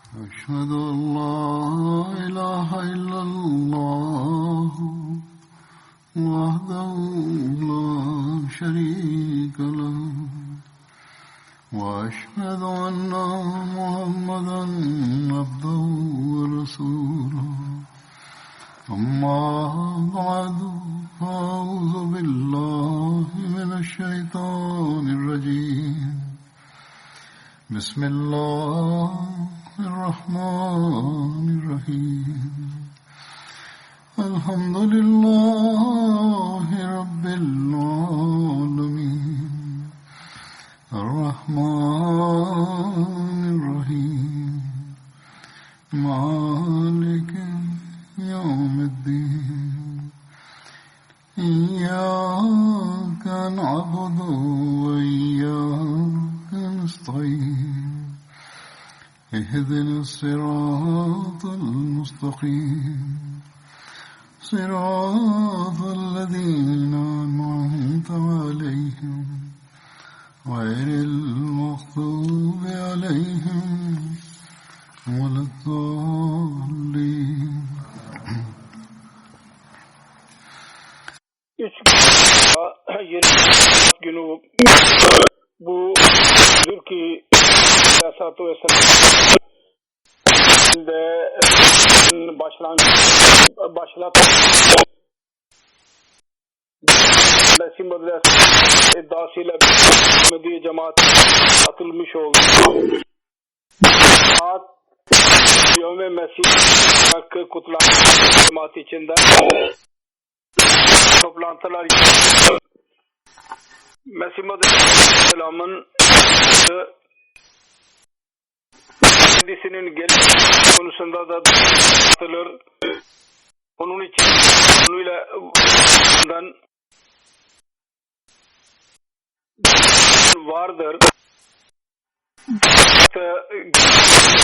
أشهد أن لا إله إلا الله وحده لا شريك له وأشهد أن محمدا عبده ورسوله أما بعد فأعوذ بالله من الشيطان الرجيم بسم الله الرحمن الرحيم الحمد لله رب العالمين الرحمن الرحيم مالك يوم الدين إياك نعبد وإياك نستعين اهدنا الصراط المستقيم صراط الذين أنعمت عليهم غير المغضوب عليهم ولا الضالين. günü bu Türkiye Siyasatı ve Besim Medresi iddiasıyla Ahmedi cemaat atılmış oldu. Yevme Mesih hakkı kutlanan cemaat içinde toplantılar Mesih Aleyhisselam'ın kendisinin gelişi konusunda da atılır. Onun için konuyla vardır.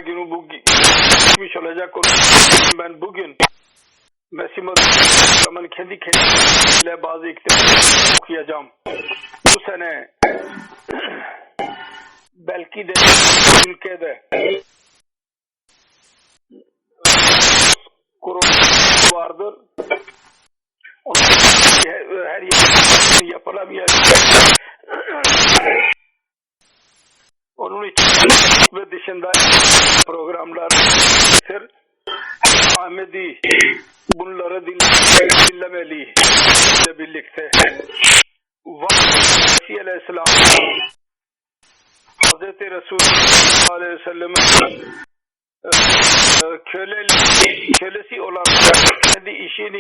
Günü bu geçmiş olacak. Ben bugün Mesih Aleyhisselam'ın kendi kendisiyle bazı iktidar okuyacağım. Bu sene belki de ülkede korona vardır. Her yer yapılamayacak. Onun için ve dışında programlar Ahmedi bunları dinlemeli ile birlikte. Mesih Aleyhisselam Hazreti Resulullah Aleyhi ve Sellem'in kölesi olan kendi işini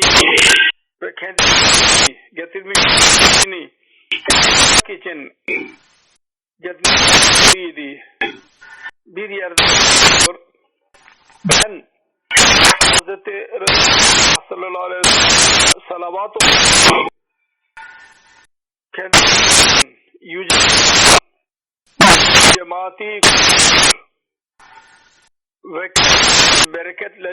ve kendi getirmiş işini için getirmişti. Bir yerde ben Hazreti Resulullah sallallahu aleyhi ve sellem salavat kendi yüce cemaati ve bereketle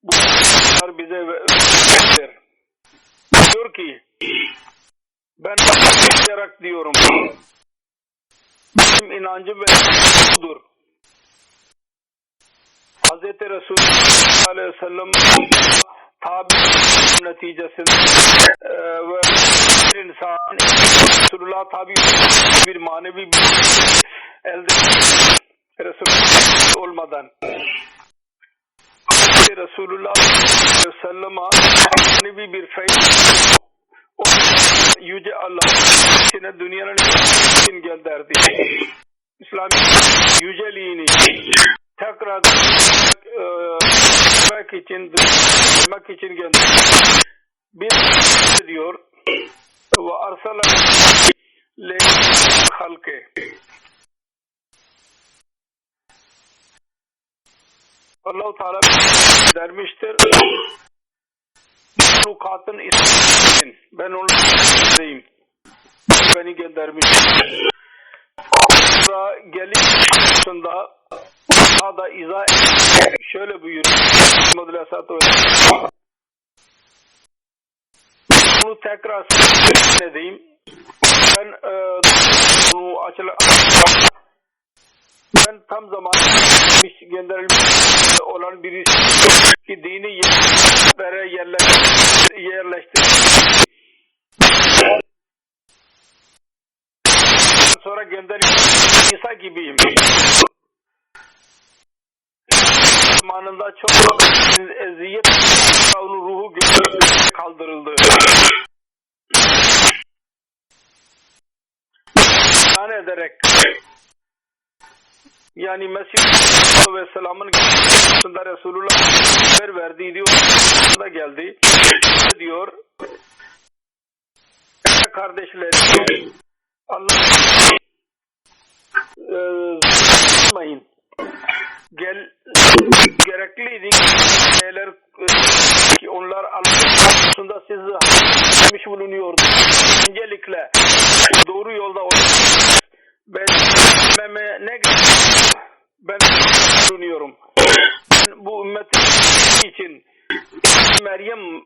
bunlar bize verir. Diyor ki ben başlayarak diyorum benim inancım ve budur. Hz. Resulullah Aleyhi ve Sellem tabi neticesinde ve bir insan Resulullah tabi bir manevi elde Resulullah olmadan Resulullah Aleyhi ve Sellem'e manevi bir feyiz o yüce Allah içine dünyanın için gönderdi. İslam'ın yüceliğini tekrar demek için gönderdi. Bir diyor ve arsala le halke Allah-u Teala dermiştir. Mahlukatın için ben onu diyeyim. Beni göndermiştir. Sonra gelip konusunda daha da izah şöyle buyuruyor. Muhammed Aleyhisselatü Vesselam. Bunu tekrar edeyim. Ben bunu Ben tam zamanında gönderilmiş olan birisi ki dini yerlere yerleştirdi. Sonra gönderilmiş İsa gibiyim. Zamanında çok eziyet, onun ruhu kaldırıldı. İman ederek, yani Mesih Aleyhisselam'ın karşısında Resulullah haber verdiği diyor, da geldi. Diyor, kardeşlerim, Allah'ın gerekliydi şeyler ki onlar Allah'ın karşısında sizi yapmış bulunuyordu. Öncelikle doğru yolda ben bulunuyorum. Ben bu ümmetin için Meryem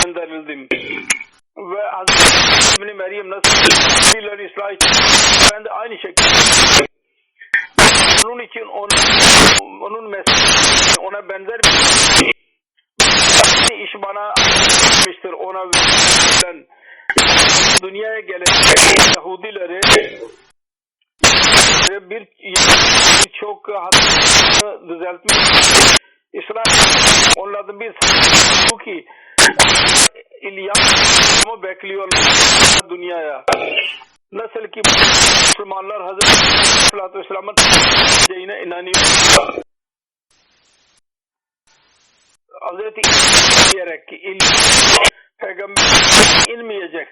gönderildim. Ve Hazreti İbni Meryem nasıl birileri ıslah için ben de aynı şekilde onun için onun mesleği ona benzer bir iş bana yapmıştır. Ona verilen dünyaya gelen Yahudileri birçok hatırını düzeltmiş. İsrail onlardan bir bu ki İlyas'ı bekliyorlar dünyaya. Nasıl ki Müslümanlar Hazreti Aleyhisselam'ın diyeceğine inanıyor. Hazreti İsa diyerek ki Peygamber inmeyecek.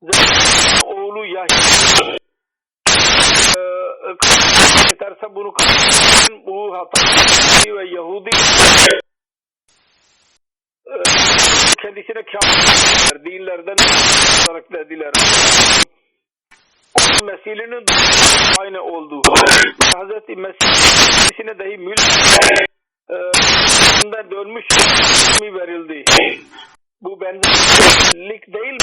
Zaten oğlu Yahya yeterse bunu bu hata ve Yahudi kendisine kâfir dinlerden olarak dediler. Mesih'in aynı oldu. Hazreti Mesih'ine dahi mülkünden dönmüş mi verildi? Bu benzerlik değil mi?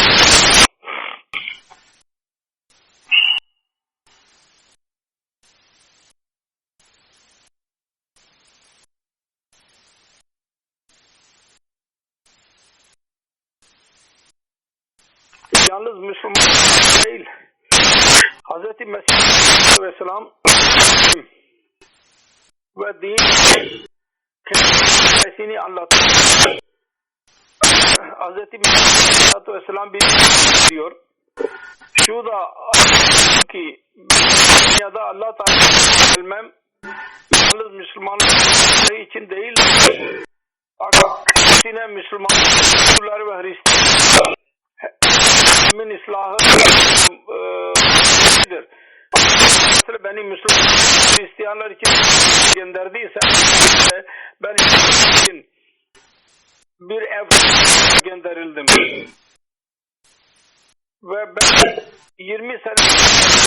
Yalnız Müslüman değil. Hz. Mesih Aleyhisselam ve din kendisini anlattı. Hz. Mesih Aleyhisselam diyor. Şu da ki dünyada Allah Teala bilmem yalnız Müslümanlar için değil. Aksine Müslümanlar ve Hristiyanlar min islahı nedir? Mesela beni Müslüman Hristiyanlar için gönderdiyse ben için bir ev gönderildim. Ve ben 20 sene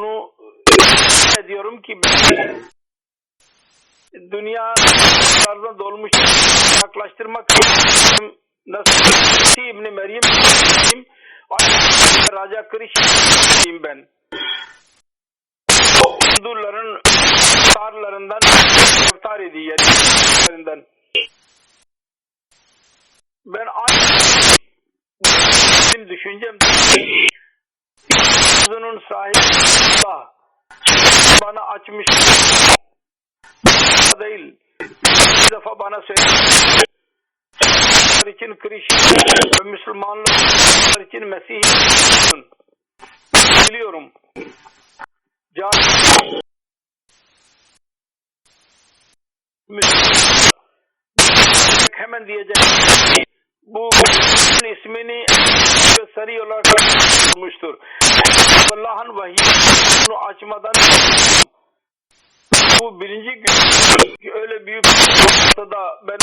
bunu ediyorum ki dünyalardan dolmuş yaklaştırmak için nasıl İbni Meryem Raja Krish'im ben. Hindurların tarlarından iftar ediyor. Ben aynı düşüncem bunun sahibi Allah bana açmış değil. Bir defa bana söyledi. için Krishna ve Müslümanlar için Mesih biliyorum. Hemen diyecek bu ismini sari olarak bulmuştur. Allah'ın vahiy bunu açmadan bu birinci gün öyle büyük ortada ben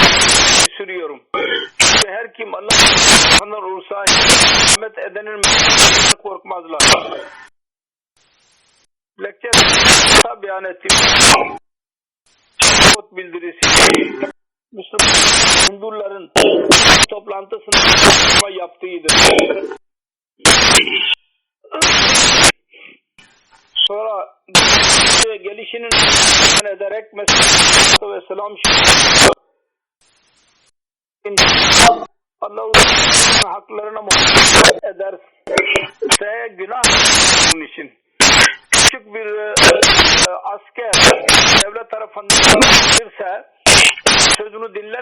sürüyorum. Her kim Allah'ın olursa hizmet edenin korkmazlar. Lekçe beyan ettim. Bildirisi. Müslüman Hinduların toplantısında yaptığıdır. Sonra gelişinin ederek Mesih ve selam Allah'ın haklarına muhafaza ederse günah bunun için. Küçük bir asker devlet tarafından verirse sözünü dinler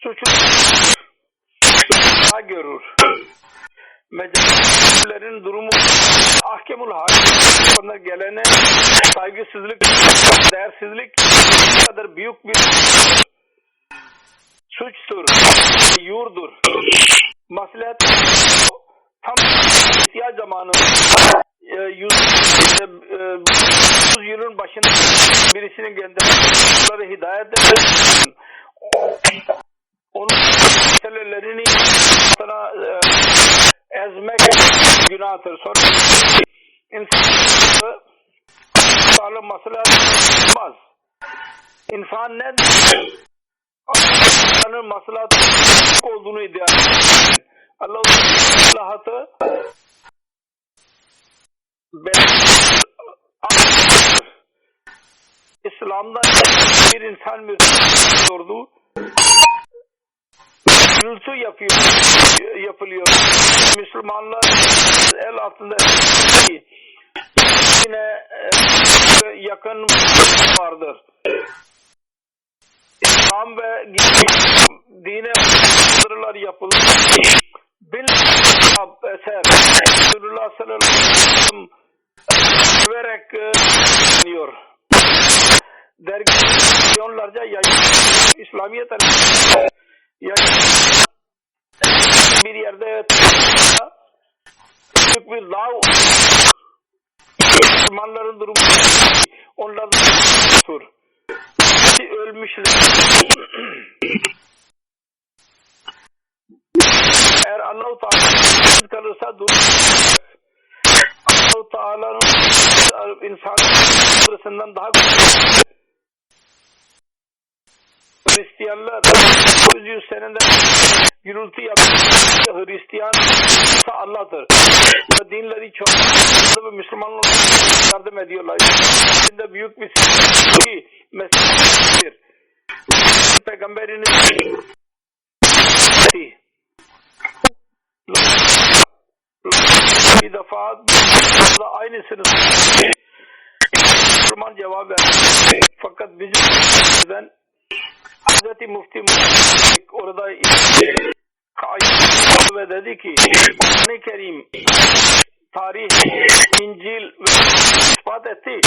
suçlu görür. Meclislerin durumu ahkemul hakkında gelene saygısızlık, değersizlik kadar büyük bir suçtur, yurdur. Maslahat tam ihtiyaç zamanı 100 yılın başında birisinin gönderdiği hidayet eder. Onun meselelerini sana ezmek günahtır. Sonra insan sağlam maslahat olmaz. İnsan ne Allah'ın maslahatı olduğunu iddia eder. Allah'ın maslahatı İslam'da bir insan mürtedordu. Gürültü yapılıyor. Müslümanlar el altında yine yakın vardır. İslam ve dine saldırılar yapılır. Bil eser Resulullah sallallahu aleyhi ve sellem severek dinliyor. Dergi milyonlarca yayın İslamiyet bir yerde büyük bir dağ Müslümanların durumu onların tur ölmüşler. Eğer Allah-u Teala kalırsa durum Allah-u Teala'nın insanın daha Hristiyanlar 900 senede gürültü yapıyor. Hristiyan Allah'tır. Ve dinleri çok ve Müslümanlar yardım ediyorlar. İçinde büyük bir meseledir. Peygamberiniz bir defa aynısını Müslüman cevap verdi. Fakat bizden Hazreti Mufti orada ve dedi ki Kur'an-ı Kerim tarih, İncil ve ispat etti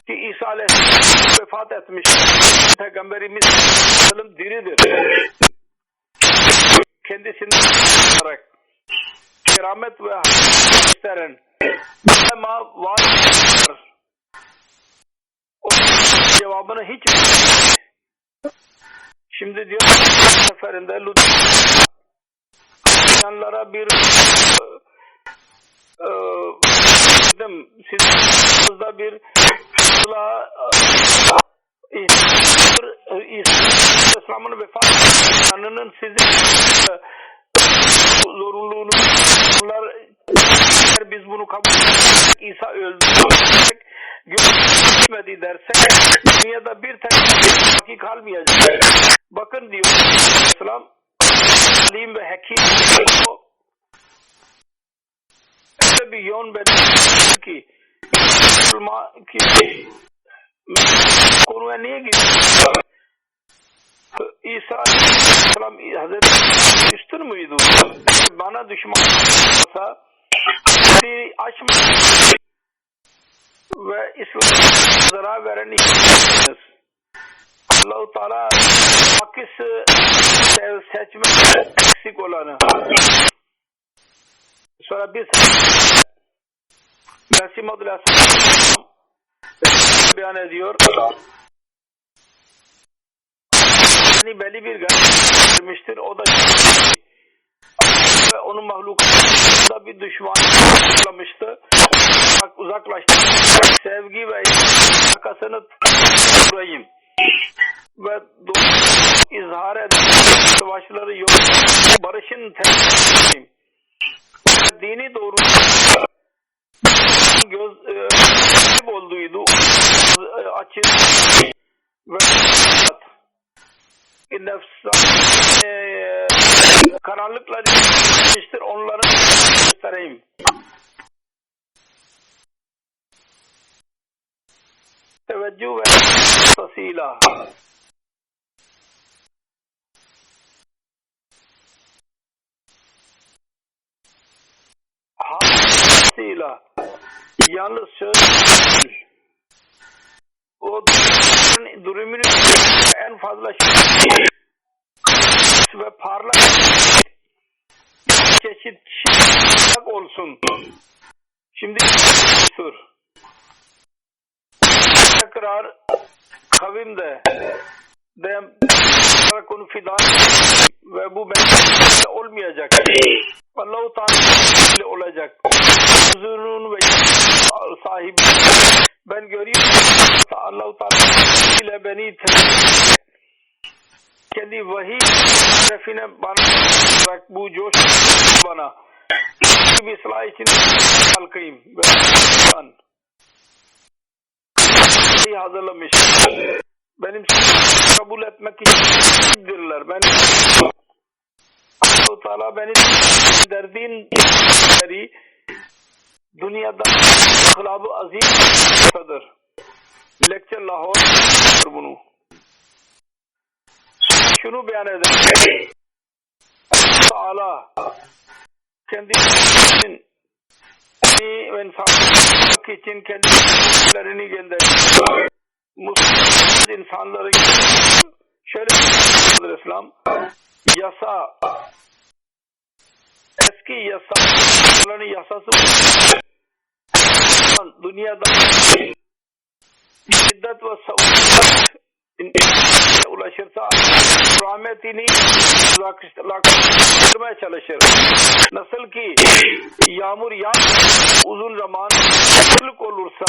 ki İsa Aleyhisselam vefat etmiş. Peygamberimiz Aleyhisselam diridir. Kendisinden olarak keramet ve gösteren ama var. O cevabını hiç şimdi diyor seferinde Lütfenlere bir sizin bir İslam'ın vefatının sizin zorunluluğunu biz bunu kabul edersek İsa öldü dersek gitmedi dersek dünyada bir tane hakik kalmayacak. Bakın diyor İslam alim ve hakim öyle bir yön belirtiyor ki konuya niye gidiyor? İsa Aleyhisselam Hazreti üstün müydü? Bana düşman olsa açmayın ve İslam'a zarar veren insansınız. Allah-u Teala hakkısı seçmek eksik olanı. Sonra biz Mesih Maud Aleyhisselam beyan ediyor. Belli bir vermiştir. O da ve onun mahlukatında bir düşman yapmıştı. Uzaklaştı. Sevgi ve yakasını tutayım. Ve izhar eden savaşları yok. Barışın temsilciyim. dini doğru göz olduğuydu açık ve karanlıkları işte onları göstereyim. Teveccüh ve tasila. Tasila. Yalnız söz o durumun en fazla ve parlak çeşit olsun. Şimdi sür. Tekrar kavimde konu fidan ve bu ben olmayacak. Allah-u Teala olacak. Huzurun ve sahibi. Ben görüyorum Allah-u Teala ile beni kendi vahiy tarafine bana bu coş bana bir ıslah için halkayım ve hazırlamış. Benim kabul etmek içindirler. Ben Allah-u Teala beni derdinleri dünyada hılab-ı azimdir. Lecture Lahore bunu. Şunu beyan eder. Teala kendi ve insanlık için kendilerini gönderiyor. Müslüman insanları şöyle bir İslam yasa eski yasaların yasası dünyada şiddet ve savunma ulaşırsa rahmetini uzaklaştırmaya çalışır. Nasıl ki yağmur uzun zaman kıtlık olursa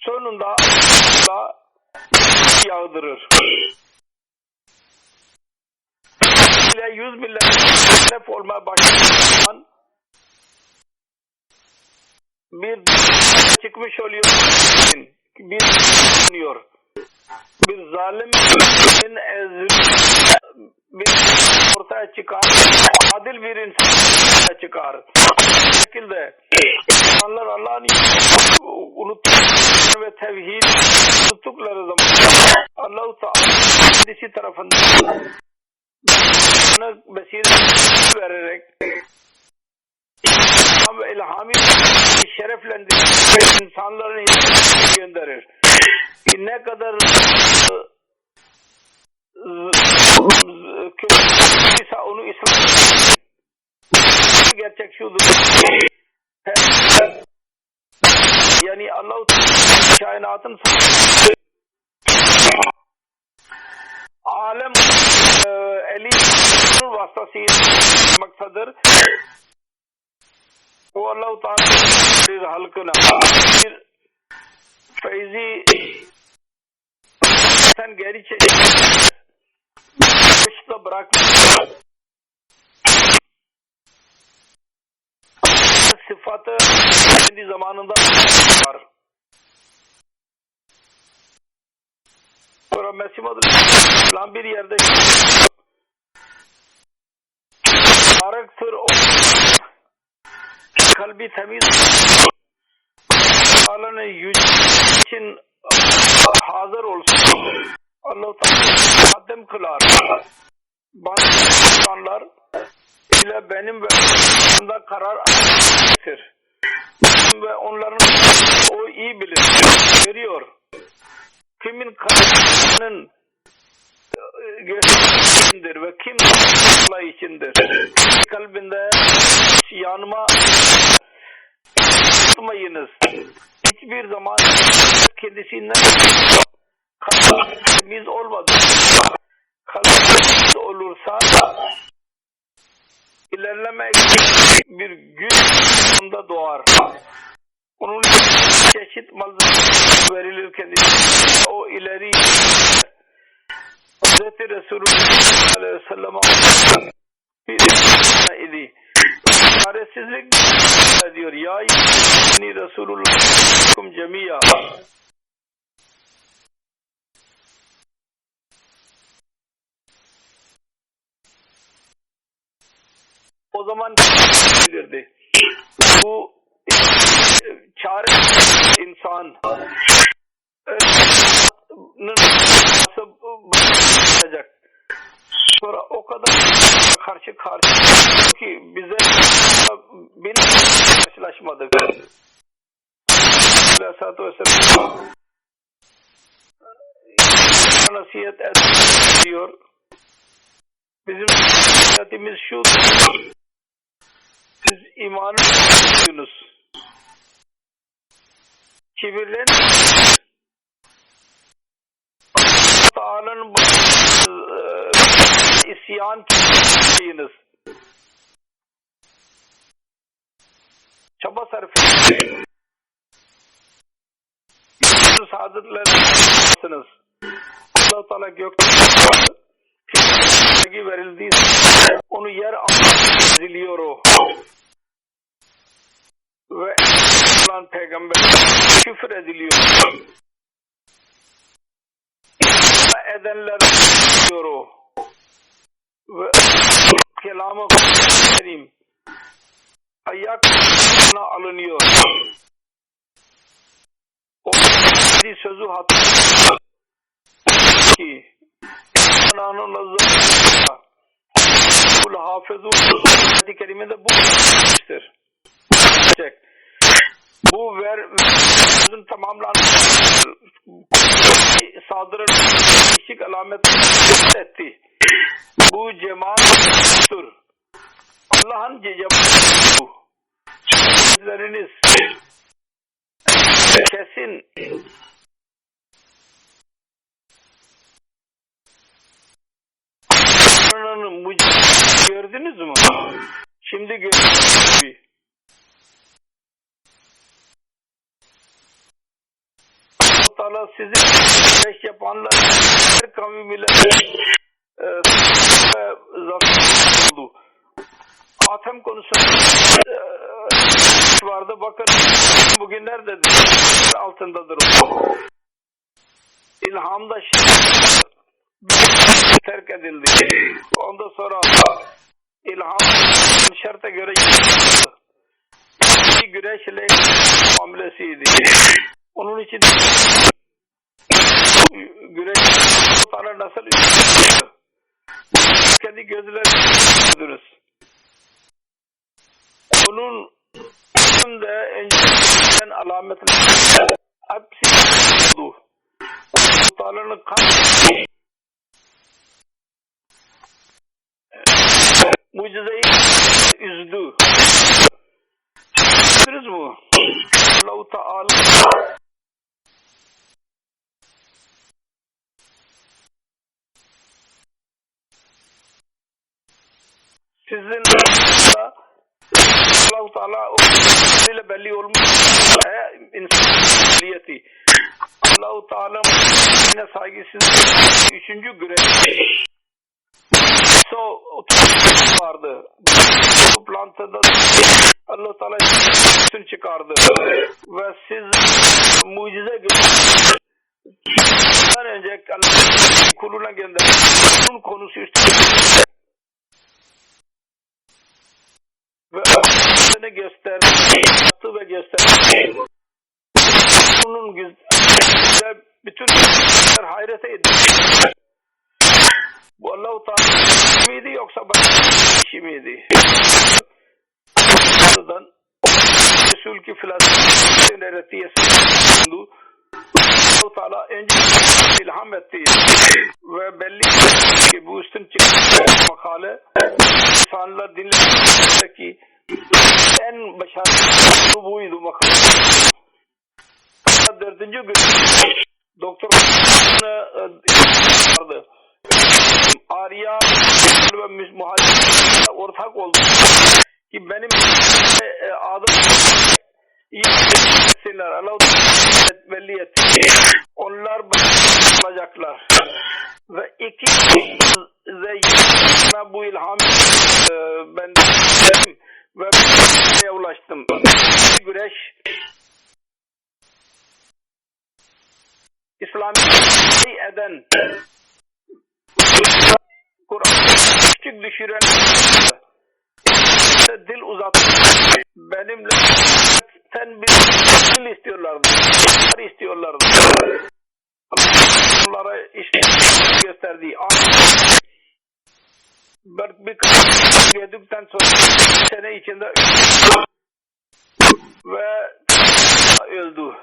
sonunda yağdırır. Ile 100 millet olmaya başladığı zaman bir çıkmış oluyor. Bir oluyor. Bir zalim bir ortaya çıkar. Adil bir insan ortaya çıkar. Bu şekilde insanlar Allah'ın unuttukları ve tevhid unuttukları zaman Allah-u Teala kendisi tarafından basiret vererek ve ilhami şereflendirerek insanların gönderir. Ne kadar kötüyse onu İslam gerçek şudur. Yani Allah-u Teala kainatın alem eli vasıtasıyla maksadır. O Allah-u Teala halkına bir feyzi sen geri çekilmiş da bırakmış sıfatı kendi zamanında var. Sonra Mesih Madri bir yerde Araktır o kalbi temiz Allah'ın yüce için hazır olsun. Allah-u Teala haddem kılar. Bazı insanlar ile benim ve onlarda karar almıştır. Ve onların o iyi bilir. Görüyor. Kimin kararının içindir ve kim Allah içindir. Kalbinde yanıma tutmayınız. Hiçbir zaman kendisinden kalbimiz olmadı. Kalbimiz olursa ilerlemek bir güç onda doğar. Onun çeşit malzeme verilir kendisine. O ileri Hz. Resulullah Aleyhisselam'a bir idi. şerefsizlik diyor. Ya inni Resulullah cemiya. O zaman bilirdi. Bu çare insan nasıl bakacak? Sonra o kadar karşı ki bize karşılaşmadık. Aleyhisselatü Vesselam nasihat ediyor. Bizim nasihatimiz şudur. Siz imanı tutuyorsunuz. Kibirlenin. Allah'ın isyan ettiğiniz. Çaba sarf edin. Saadetlersiniz. Allah-u Teala gökten verildiği onu yer altına eziliyor o. Ve Allah'ın peygamber küfür ediliyor. Edenler diyor o. Ve kelam-ı kerim ayakına alınıyor. O sözü hatırlıyor ki Allah'ın lazzatı kul hafızun ayet-i kerimede bu var. Bu sözün tamamlanması sadrın değişik alamet etti. Bu cemaattir. Allah'ın cemaati bu. Sözleriniz kesin gördünüz mü? Şimdi gördünüz mü? Allah sizi beş yapanlar her kavmiyle zafer oldu. Atem konusunda vardı. Bakın bugün nerededir? Altındadır o. İlhamda terk edildi. Ondan sonra ilham şarta göre güneşle hamlesiydi. Onun için güneş nasıl kendi gözleriniz. Onun da en alametleri hepsi oldu. Allah'ın kanı mucizeyi üzdü. Gördünüz mü? Allah-u Teala sizin Allah-u Teala ile belli olmuş insaniyeti. Allah-u Teala yine saygısız üçüncü güreş vardı. Bu plantada Allah-u Teala üstün çıkardı. Ve siz mucize gördünüz. Bundan önce Allah'ın kuluna gönderdi. Bunun konusu üstün ve öğretmeni gösterdi. Yaptı ve gösterdi. Bunun güzel bütün hayrete edildi. Bu Allah-u Teala miydi yoksa başka işi miydi? Resul ki filasının öğretiyesi bulundu. Allah-u Teala önce ilham etti ve belli ki bu üstün çıkan makale insanlar dinlerse ki en başarılı buydu makale. 4. gün doktor vardı. Arya ve muhaliflerle ortak oldu ki benim adım iyi etsinler. Allah-u Teala belli etti. Onlar olacaklar. Ve iki bu ilham ben ve ulaştım. Güreş İslam'ı eden Kur'an'ı küçük düşüren dil uzat benimle sen bir dil istiyorlardı. İstiyorlardı. Onlara işte gösterdiği bir yedikten sonra sene içinde ve öldü.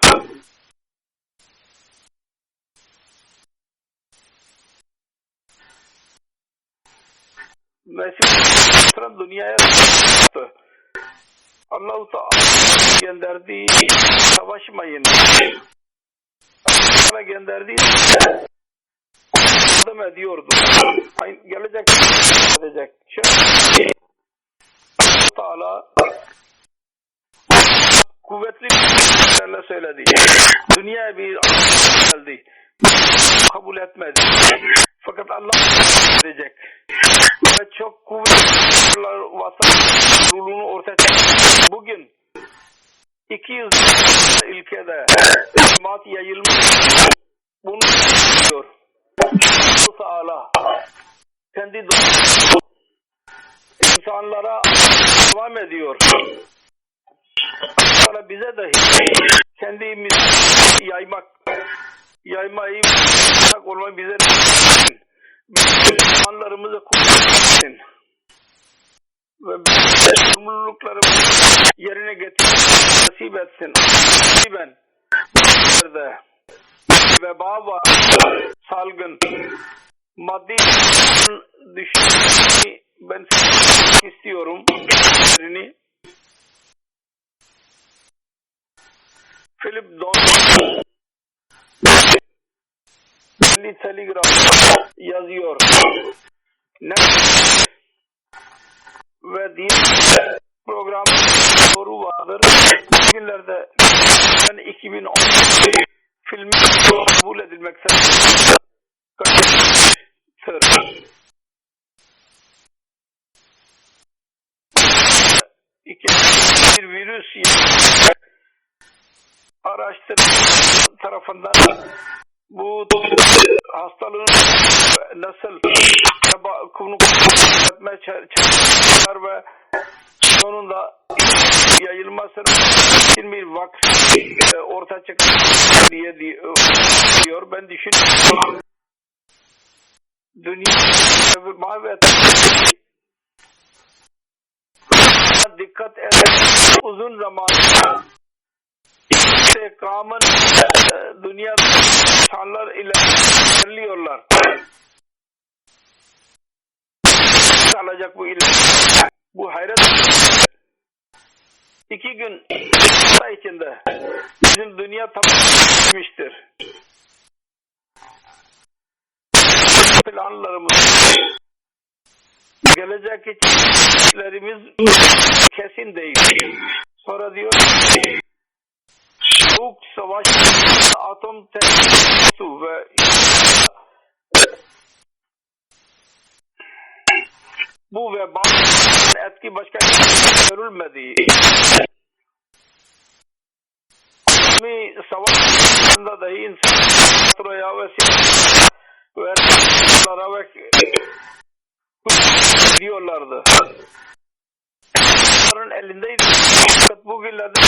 Mesih dünyaya Allah-u Teala gönderdiği savaşmayın. Allah gönderdiği yardım ediyordu. Gelecek edecek. Allah-u Teala kuvvetli bir söyledi. Dünyaya bir geldi. Kabul etmedi. Fakat Allah edecek. Ve çok kuvvetli vatandaşlığını ortaya çıkardı. Bugün 200 ülkede cemaat yayılmış. Bunu diyor. Allah Teala kendi insanlara devam ediyor. Allah bize de kendimiz yaymayı olmayı bize anlarımızı kullanmasın ve sorumluluklarımızı yerine getirmeyi nasip etsin. Ben veba var, salgın, maddi düşünmeyi ben istiyorum. Philip Don Telegram yazıyor. Ne ve diğer program soru vardır. Bugünlerde ben 2010 filmi kabul edilmektedir. Bir virüs araştırma tarafından bu hastalığın nasıl etmeye çalışıyor ve sonunda yayılmasının için bir vaksin ortaya çıkıyor diye diyor. Ben düşünüyorum. Dünya dikkat eden uzun zaman istikamın dünya insanlar ile ilerliyorlar. Alacak bu ilim. Bu hayret. 2 gün içinde bizim dünya tamamlanmıştır. Planlarımız gelecek içinlerimiz kesin değil. Sonra diyor soğuk savaş, atom teknolojisi ve bu veba etki başka görülmedi. Savaşında dahi insanlara ve diyorlardı. Onların elindeydi. Fakat bugünlerde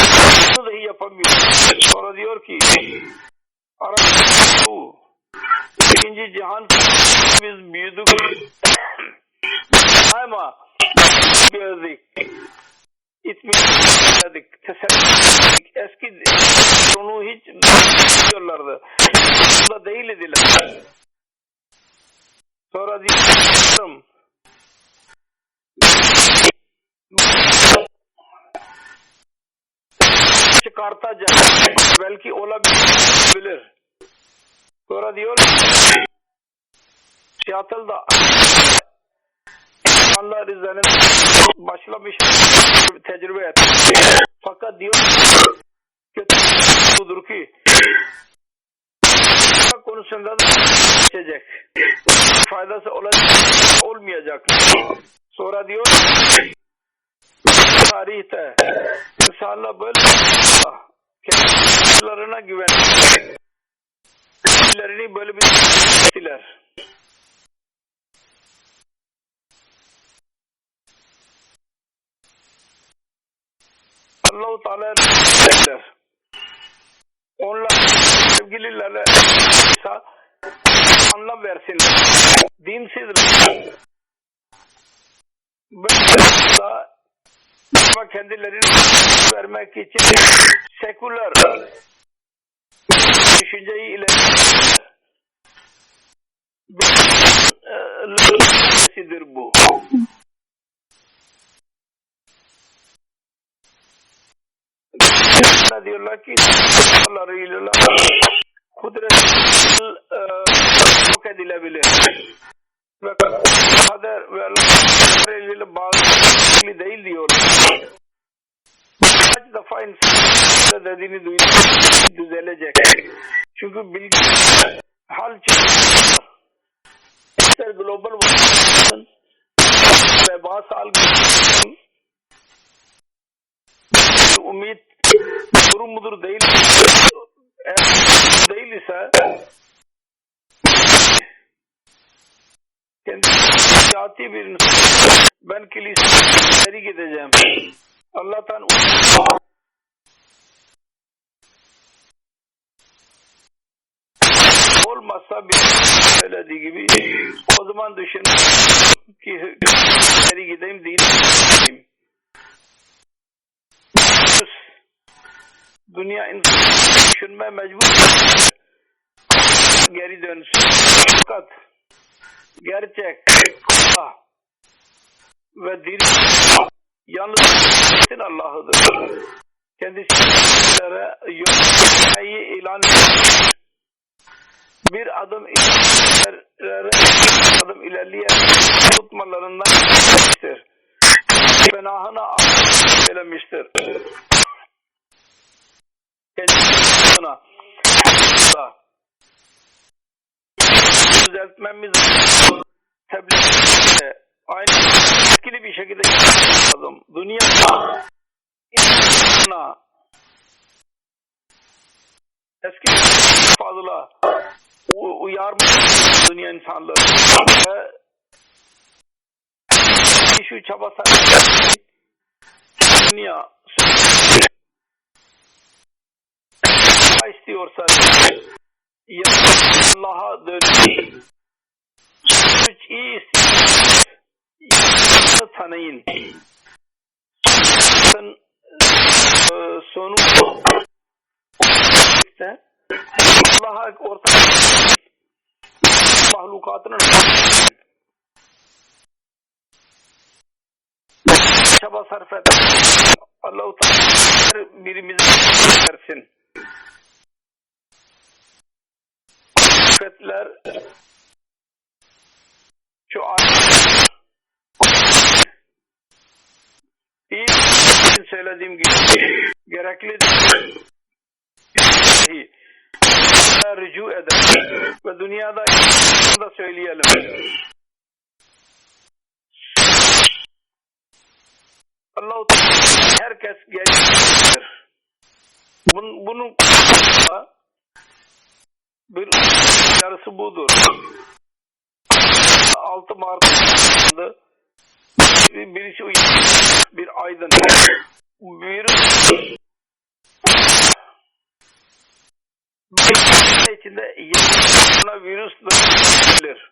bunu dahi yapamıyor. Sonra diyor ki bu ikinci cihan biz büyüdük ama gördük. İtminik eski onu hiç diyorlardı. Bunda değil idiler. Sonra diyorum çıkartacak. Belki olabilir. Sonra diyor Seattle'da insanlar üzerine başlamış tecrübe etti. Fakat diyor kötü budur ki konusunda da geçecek. Faydası olmayacak. Sonra diyor tarihte insanlar böyle kendilerine güvendiler. Kendilerini böyle bir ettiler. Allah-u Teala der. Onlar sevgililerle anlam versinler. Dinsizler. Ama kendilerini vermek için seküler düşünceyi ilerlesidir bu. Diyorlar ki Allah'ıyla kudret yok edilebilir ve kader ve Allah'ıyla bağlı değil diyorlar. Kaç defa insan dediğini duyuyor, düzelecek. Çünkü bilgi hal çıkıyor. İster global olsun veba salgını umut durum mudur değil, eğer değil ise kendi hayati bir insan, ben kiliseye gideceğim. Allah'tan olmazsa bir söylediği gibi o zaman düşün ki geri gideyim değil. Dünya insanı düşünmeye mecbur geri dönsün. Fakat gerçek ve dil yalnız Allah'ıdır. Kendisine yollayı ilan ediyor. Bir adım ilerleyen tutmalarından geçmiştir. Fenahına söylemiştir. Kendisine düzeltmemiz tebliğ aynı etkili bir şekilde lazım. Dünyada eski fazla uyarmış dünya insanları ve şu çaba sarf dünya istiyorsa ya Allah'a dönün. Üç iyi istiyorsa tanıyın. Sonu Allah'a ortak mahlukatının çaba sarf et. Allah-u Teala birimizi versin. Sıfatlar şu iyi söylediğim gibi gerekli rücu eder ve dünyada da söyleyelim. Allah-u Teala herkes gelir. Bunun bir yarısı budur. 6 Mart'da birisi bir aydın. Virüs içinde yeni virüs olabilir.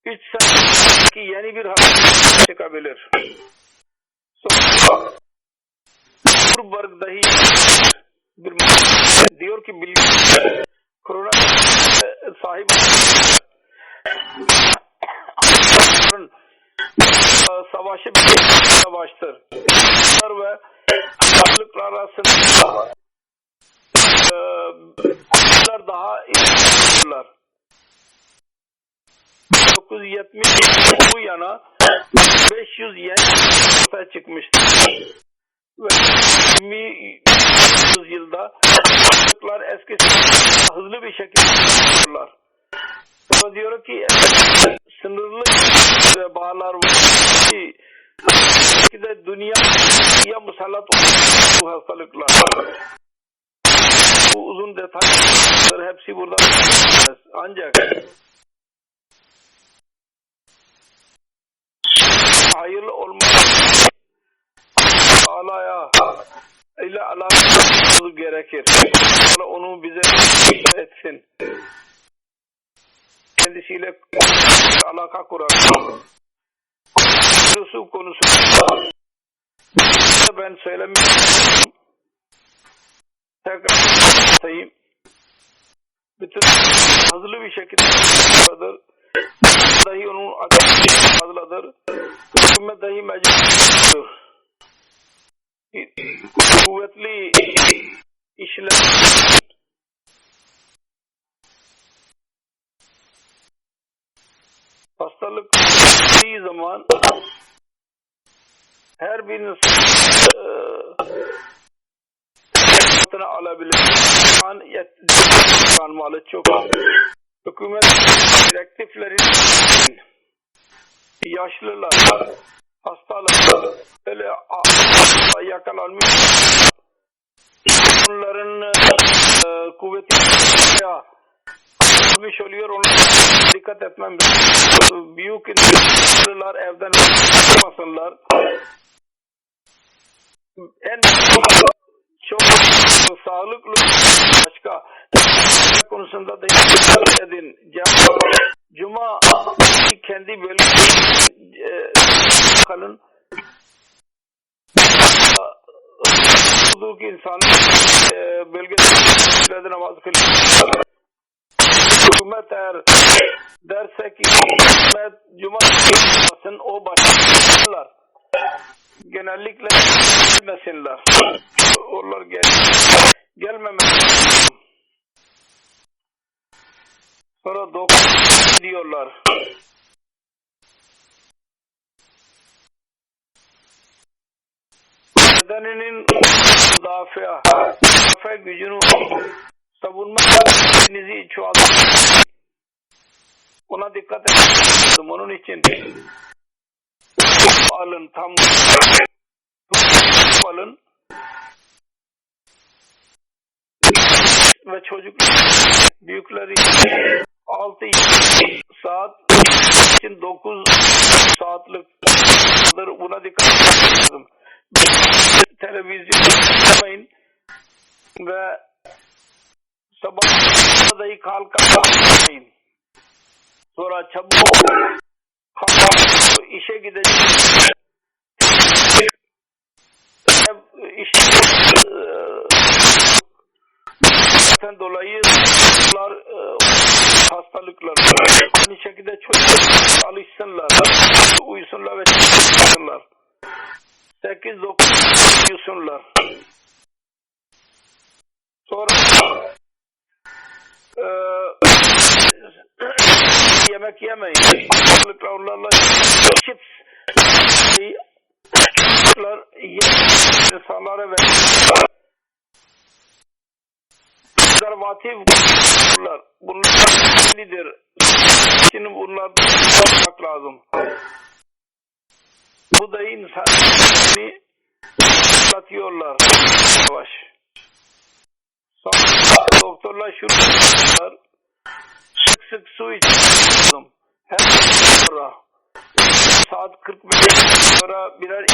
Üç seneki yeni bir hastalık çıkabilir. Sonra Burberg dahi bir diyor ki bilgi korona sahip savaşı bir savaştır. Ve hastalıklar arasında daha iyiler. 1970 bu yana 500 yeni ortaya çıkmıştır. Ve 20 yılda hastalıklar eskisi hızlı bir şekilde yapıyorlar. O diyor ki sınırlı vebalar var ki de dünyaya musallat bu hastalıklar. Bu uzun detaylar hepsi burada ancak hayırlı olmak Allah'a ile alakalı gerekir. Allah onu bize etsin. Kendisiyle alaka kuralım. Yusuf konusunda ben söylemiyorum. Tekrar sayayım. Bütün hızlı bir şekilde vardır. Dahi onun akıbeti fazladır. Hükümet dahi mecburdur. Kuvvetli işler hastalık bir zaman her bir insan alabilir. Kanmalı çok. Hükümet direktiflerin yaşlılar, hastalar böyle yakalanmış onların kuvveti olmuş oluyor. Onlara dikkat etmem. Büyük insanlar evden çıkmasınlar. En çok sağlıklı başka konusunda da dikkat edin. Cuma kendi bölgesinde kalın. Bulduğu insanın bölgesinde namaz kılıyor. Hükümet eğer derse ki hükümet cuma kılmasın o başlarlar. Genellikle gelmesinler. Onlar gelmemek. Sonra doktor diyorlar. Bedeninin müdafaa gücünü savunma gücünüzü çoğaltın. Ona dikkat edin. Onun için alın tam alın ve çocuklar büyükleri 6 saat için 9 saatlik buna dikkat edin. Televizyon yapmayın ve sabah dahi kalkmayın. Sonra çabuk işe gidecek. İşten dolayı hastalıklar aynı şekilde çocuklar alışsınlar, uyusunlar ve çalışsınlar. 8-9 uyusunlar. Sonra yemek yemeyin. Onlarla chips insanlara ve konservatif bunlar önemlidir. Şimdi bunlardan bakmak lazım. Bu da insanı anlatıyorlar. Yavaş. Sonra doktorlar şunu diyorlar. Sık su içiyorum. Her sonra saat 45 sonra birer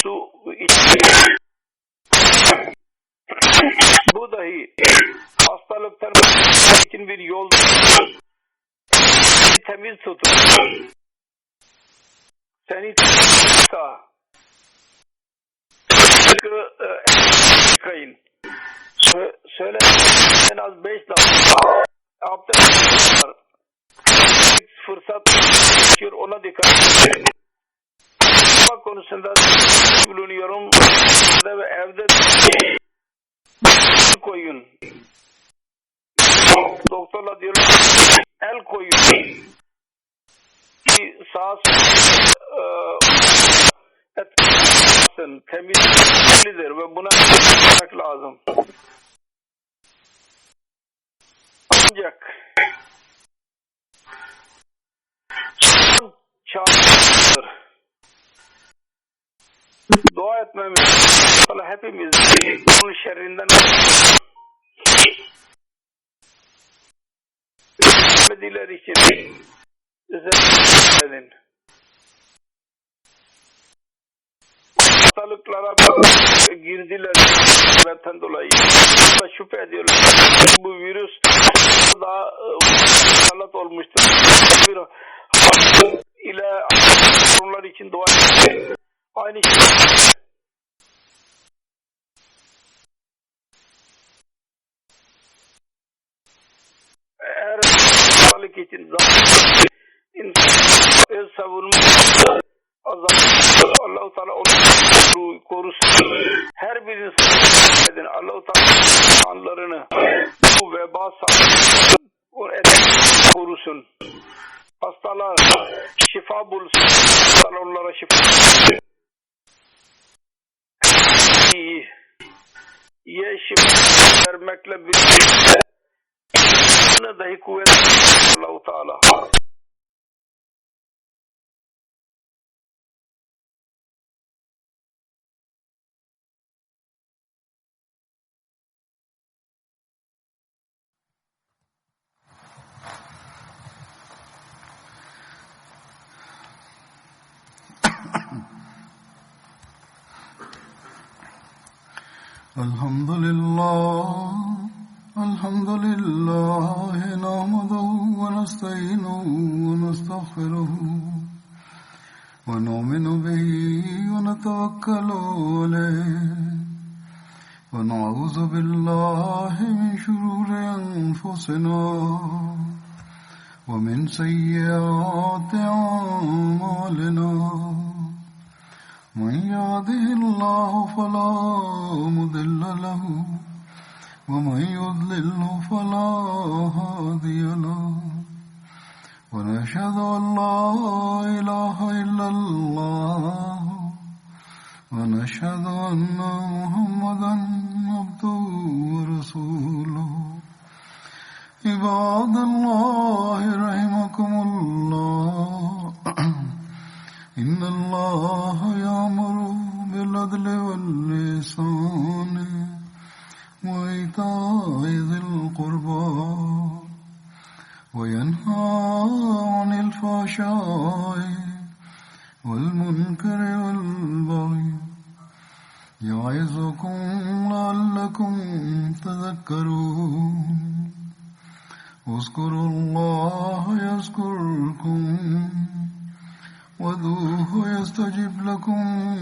su içiyorum. Bu dahi hastalıktan için bir yol temiz tutun. Seni tutsa yıkayın. Söyle en az 5 dakika abdest var. Fırsat geçiyor ona dikkat edin. Bak konusunda bulunuyorum ve evde koyun. Doktorla diyorlar el koyun. Bir sağa temizlidir ve buna bakmak lazım. Ancak çağırır. Dua etmemiz, Allah hepimiz onun şerrinden Mediler için edin. Hastalıklara girdiler sebepten dolayı. Şüphe ediyorlar. Bu virüs daha musallat olmuştur. Bir ile onlar için dua edin. Aynı şey. Eğer sağlık için insan öz savunma Allah-u Teala onu korusun. Her birisi edin. Allah-u Teala anlarını bu veba korusun. Hastalar şifa bulsun. Hastalar onlara şifa bulsun. Şifa vermekle birlikte dahi kuvvet Allah-u Teala. Alhamdulillah nahmaduhu ve nesta'inuhu ve nestağfiruhu ve nu'minu bihi ve netevekkalu aleyhi ve na'udzu billahi min şururi enfusina ve min seyyiati a'malina. من يهده الله فلا مضل له ومن يضلله فلا هادي له ونشهد أن لا إله إلا الله ونشهد أن محمدا عبده ورسوله عباد الله رحمكم الله إن الله يأمر بالعدل والإحسان وإيتاء ذي القربى وينهى عن الفحشاء والمنكر والبغي يعظكم لعلكم تذكرون اذكروا الله يذكركم وادعوه يستجب لكم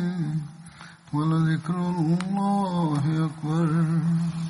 ولذكر الله أكبر